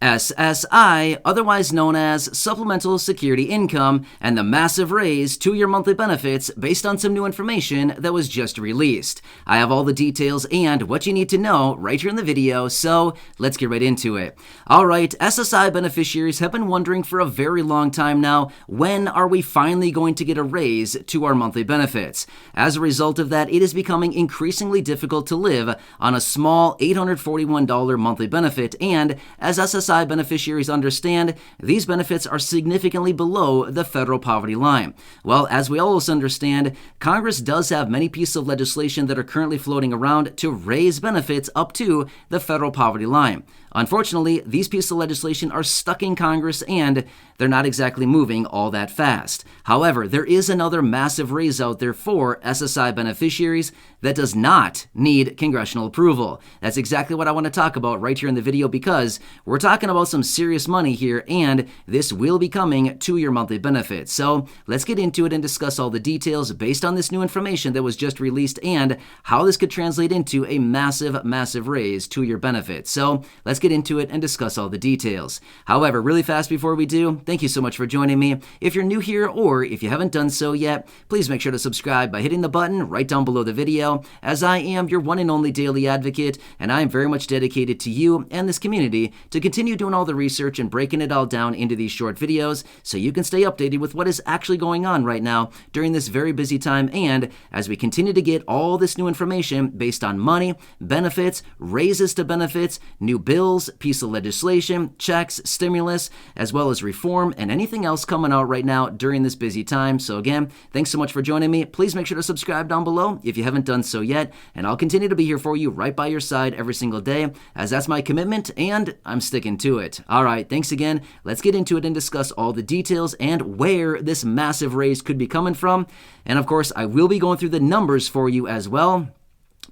SSI, otherwise known as Supplemental Security Income, and the massive raise to your monthly benefits based on some new information that was just released. I have all the details and what you need to know right here in the video, so let's get right into it. Alright, SSI beneficiaries have been wondering for a very long time now, when are we finally going to get a raise to our monthly benefits? As a result of that, it is becoming increasingly difficult to live on a small $841 monthly benefit, and as SSI beneficiaries understand, these benefits are significantly below the federal poverty line. Well, as we always understand, Congress does have many pieces of legislation that are currently floating around to raise benefits up to the federal poverty line. Unfortunately, these pieces of legislation are stuck in Congress and they're not exactly moving all that fast. However, there is another massive raise out there for SSI beneficiaries that does not need congressional approval. That's exactly what I want to talk about right here in the video, because we're talking about some serious money here and this will be coming to your monthly benefits. So let's get into it and discuss all the details based on this new information that was just released and how this could translate into a massive raise to your benefits. So let's get into it and discuss all the details. However, really fast before we do, thank you so much for joining me. If you're new here or if you haven't done so yet, please make sure to subscribe by hitting the button right down below the video, as I am your one and only daily advocate, and I am very much dedicated to you and this community to continue doing all the research and breaking it all down into these short videos so you can stay updated with what is actually going on right now during this very busy time, and as we continue to get all this new information based on money, benefits, raises to benefits, new bills, piece of legislation, checks, stimulus, as well as reform, and anything else coming out right now during this busy time. So again, thanks so much for joining me. Please make sure to subscribe down below if you haven't done so yet, and I'll continue to be here for you right by your side every single day, as that's my commitment and I'm sticking to it. Alright, thanks again. Let's get into it and discuss all the details and where this massive raise could be coming from. And of course, I will be going through the numbers for you as well,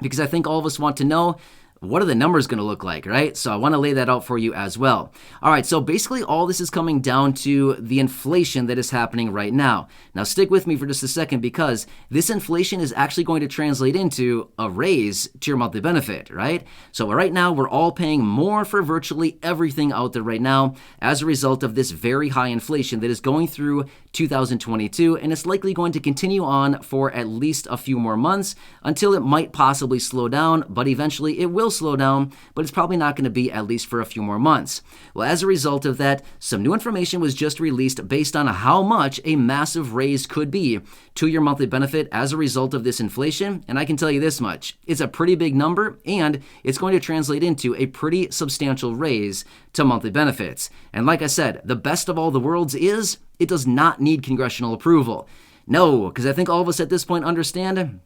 because I think all of us want to know, what are the numbers going to look like, right? So I want to lay that out for you as well. All right, so basically all this is coming down to the inflation that is happening right now. Now stick with me for just a second, because this inflation is actually going to translate into a raise to your monthly benefit, right? So right now we're all paying more for virtually everything out there right now as a result of this very high inflation that is going through 2022, and it's likely going to continue on for at least a few more months until it might possibly slow down, but eventually it will slow down, but it's probably not going to be at least for a few more months. Well, as a result of that, some new information was just released based on how much a massive raise could be to your monthly benefit as a result of this inflation, and I can tell you this much, it's a pretty big number, and it's going to translate into a pretty substantial raise to monthly benefits. And like I said, the best of all the worlds is it does not need congressional approval. No, because I think all of us at this point understand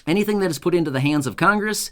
anything that is put into the hands of Congress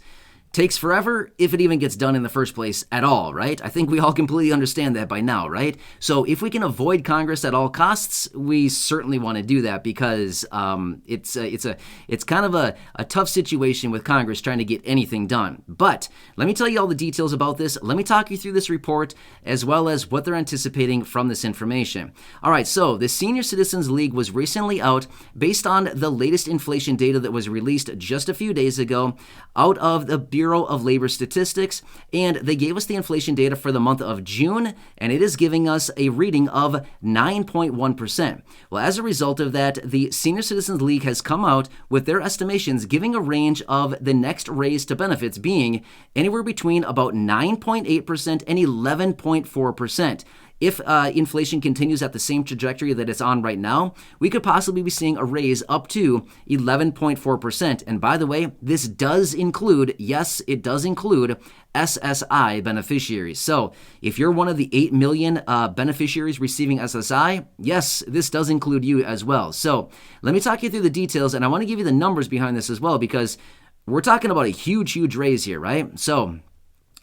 takes forever if it even gets done in the first place at all, right? I think we all completely understand that by now, right? So if we can avoid Congress at all costs, we certainly want to do that, because it's kind of a tough situation with Congress trying to get anything done. But let me tell you all the details about this. Let me talk you through this report as well as what they're anticipating from this information. All right, so the Senior Citizens League was recently out based on the latest inflation data that was released just a few days ago out of the Bureau of Labor Statistics, and they gave us the inflation data for the month of June, and it is giving us a reading of 9.1%. Well, as a result of that, the Senior Citizens League has come out with their estimations giving a range of the next raise to benefits being anywhere between about 9.8% and 11.4%. If inflation continues at the same trajectory that it's on right now, we could possibly be seeing a raise up to 11.4%. And by the way, this does include, yes, it does include SSI beneficiaries. So if you're one of the 8 million beneficiaries receiving SSI, yes, this does include you as well. So let me talk you through the details, and I want to give you the numbers behind this as well, because we're talking about a huge raise here, right? So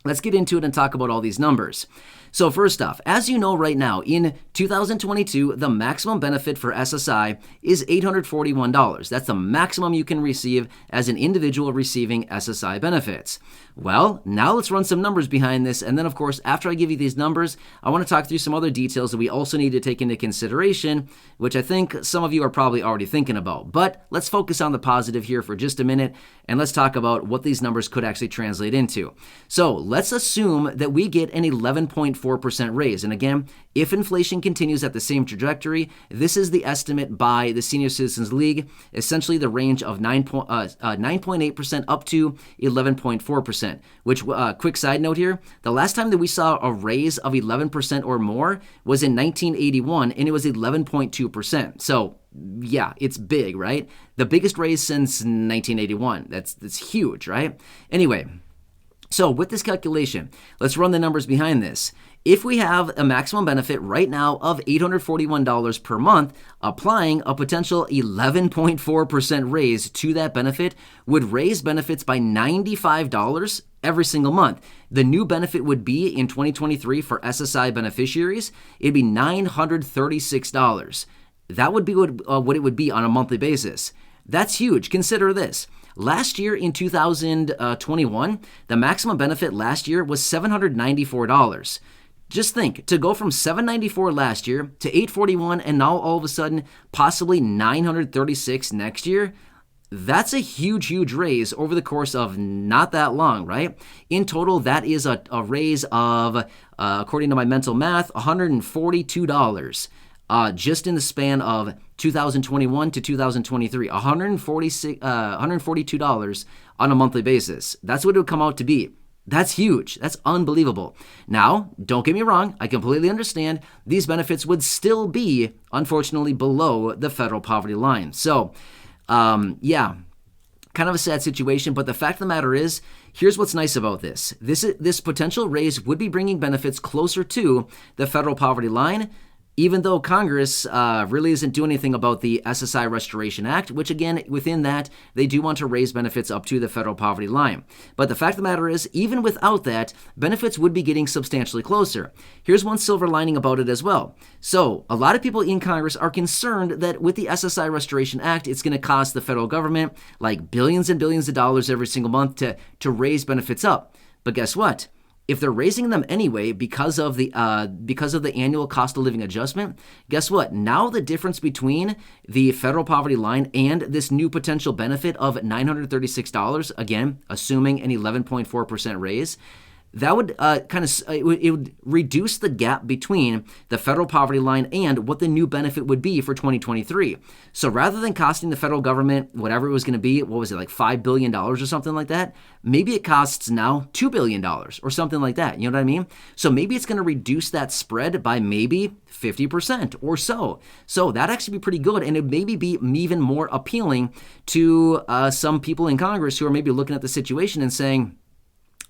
let's get into it and talk about all these numbers. So first off, as you know right now, in 2022, the maximum benefit for SSI is $841. That's the maximum you can receive as an individual receiving SSI benefits. Well, now let's run some numbers behind this, and then of course, after I give you these numbers, I want to talk through some other details that we also need to take into consideration, which I think some of you are probably already thinking about. But let's focus on the positive here for just a minute, and let's talk about what these numbers could actually translate into. So let's assume that we get an 11.4% raise. And again, if inflation continues at the same trajectory, this is the estimate by the Senior Citizens League, essentially the range of 9.8% up to 11.4%, which, quick side note here, the last time that we saw a raise of 11% or more was in 1981, and it was 11.2%. So yeah, it's big, right? The biggest raise since 1981. That's huge, right? Anyway, so with this calculation, let's run the numbers behind this. If we have a maximum benefit right now of $841 per month, applying a potential 11.4% raise to that benefit would raise benefits by $95 every single month. The new benefit would be in 2023 for SSI beneficiaries, it'd be $936. That would be what it would be on a monthly basis. That's huge. Consider this. Last year in 2021, the maximum benefit last year was $794. Just think, to go from $794 last year to $841 and now all of a sudden possibly $936 next year, that's a huge raise over the course of not that long, right? In total, that is a raise of, according to my mental math, $142. Just in the span of 2021 to 2023, $142 on a monthly basis. That's what it would come out to be. That's huge. That's unbelievable. Now, don't get me wrong. I completely understand these benefits would still be, unfortunately, below the federal poverty line. So, yeah, kind of a sad situation. But the fact of the matter is, here's what's nice about this. This potential raise would be bringing benefits closer to the federal poverty line, even though Congress really isn't doing anything about the SSI Restoration Act, which again, within that, they do want to raise benefits up to the federal poverty line. But the fact of the matter is, even without that, benefits would be getting substantially closer. Here's one silver lining about it as well. So a lot of people in Congress are concerned that with the SSI Restoration Act, it's going to cost the federal government like billions and billions of dollars every single month to raise benefits up. But guess what? If they're raising them anyway because of the annual cost of living adjustment, guess what? Now the difference between the federal poverty line and this new potential benefit of $936, again, assuming an 11.4% raise, that would it would reduce the gap between the federal poverty line and what the new benefit would be for 2023. So rather than costing the federal government whatever it was going to be, what was it, like $5 billion or something like that, maybe it costs now $2 billion or something like that. You know what I mean? So maybe it's going to reduce that spread by maybe 50% or so. So that'd actually be pretty good, and it maybe be even more appealing to some people in Congress who are maybe looking at the situation and saying,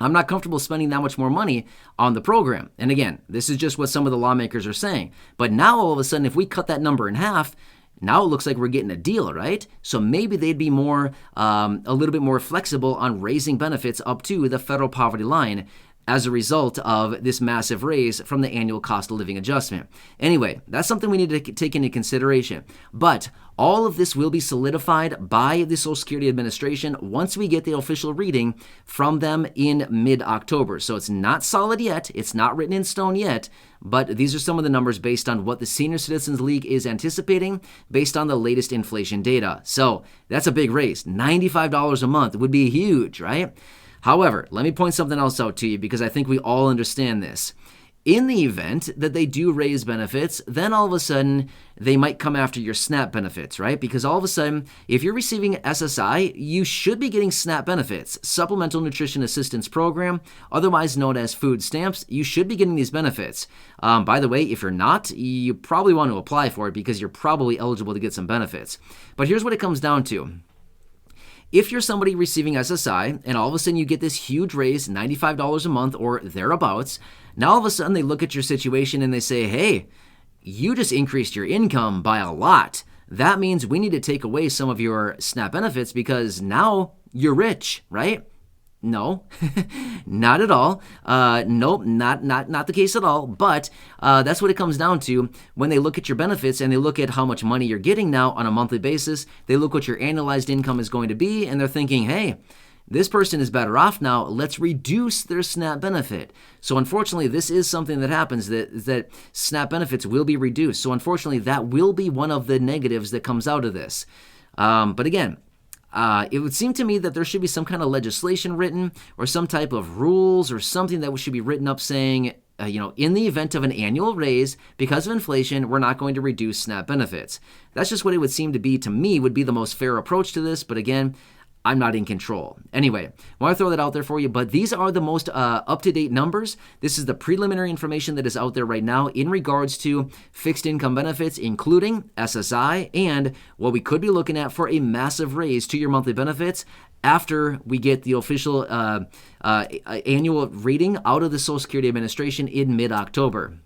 I'm not comfortable spending that much more money on the program. And again, this is just what some of the lawmakers are saying. But now all of a sudden, if we cut that number in half, now it looks like we're getting a deal, right? So maybe they'd be more, a little bit more flexible on raising benefits up to the federal poverty line as a result of this massive raise from the annual cost of living adjustment. Anyway, that's something we need to take into consideration. But all of this will be solidified by the Social Security Administration once we get the official reading from them in mid-October. So it's not solid yet. It's not written in stone yet. But these are some of the numbers based on what the Senior Citizens League is anticipating based on the latest inflation data. So that's a big raise. $95 a month would be huge, right? However, let me point something else out to you because I think we all understand this. In the event that they do raise benefits, then all of a sudden they might come after your SNAP benefits, right? Because all of a sudden, if you're receiving SSI, you should be getting SNAP benefits, Supplemental Nutrition Assistance Program, otherwise known as food stamps. You should be getting these benefits. By the way, if you're not, you probably want to apply for it because you're probably eligible to get some benefits. But here's what it comes down to. If you're somebody receiving SSI and all of a sudden you get this huge raise, $95 a month or thereabouts, now all of a sudden they look at your situation and they say, hey, you just increased your income by a lot. That means we need to take away some of your SNAP benefits because now you're rich, right? No, not at all. Nope, not the case at all. But that's what it comes down to when they look at your benefits and they look at how much money you're getting now on a monthly basis. They look what your annualized income is going to be, and they're thinking, hey, this person is better off now. Let's reduce their SNAP benefit. So unfortunately, this is something that happens, that SNAP benefits will be reduced. So unfortunately, that will be one of the negatives that comes out of this. But again, it would seem to me that there should be some kind of legislation written or some type of rules or something that should be written up saying, in the event of an annual raise, because of inflation, we're not going to reduce SNAP benefits. That's just what it would seem to be, to me, would be the most fair approach to this. But again, I'm not in control. Anyway, I want to throw that out there for you, but these are the most up-to-date numbers. This is the preliminary information that is out there right now in regards to fixed income benefits, including SSI, and what we could be looking at for a massive raise to your monthly benefits after we get the official annual reading out of the Social Security Administration in mid-October.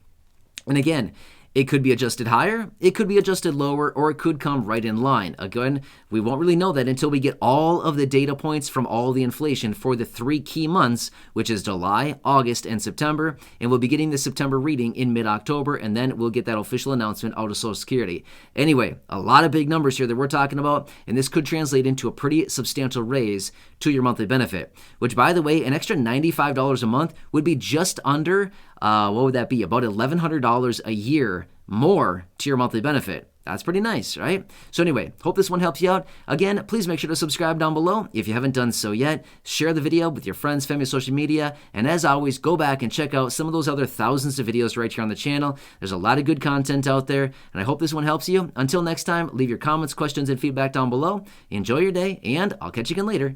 And again, it could be adjusted higher, it could be adjusted lower, or it could come right in line. Again, we won't really know that until we get all of the data points from all the inflation for the 3 key months, which is July, August, and September. And we'll be getting the September reading in mid-October, and then we'll get that official announcement out of Social Security. Anyway, a lot of big numbers here that we're talking about, and this could translate into a pretty substantial raise to your monthly benefit, which, by the way, an extra $95 a month would be just under, what would that be? About $1,100 a year more to your monthly benefit. That's pretty nice, right? So anyway, hope this one helps you out. Again, please make sure to subscribe down below if you haven't done so yet. Share the video with your friends, family, social media. And as always, go back and check out some of those other thousands of videos right here on the channel. There's a lot of good content out there, and I hope this one helps you. Until next time, leave your comments, questions, and feedback down below. Enjoy your day, and I'll catch you again later.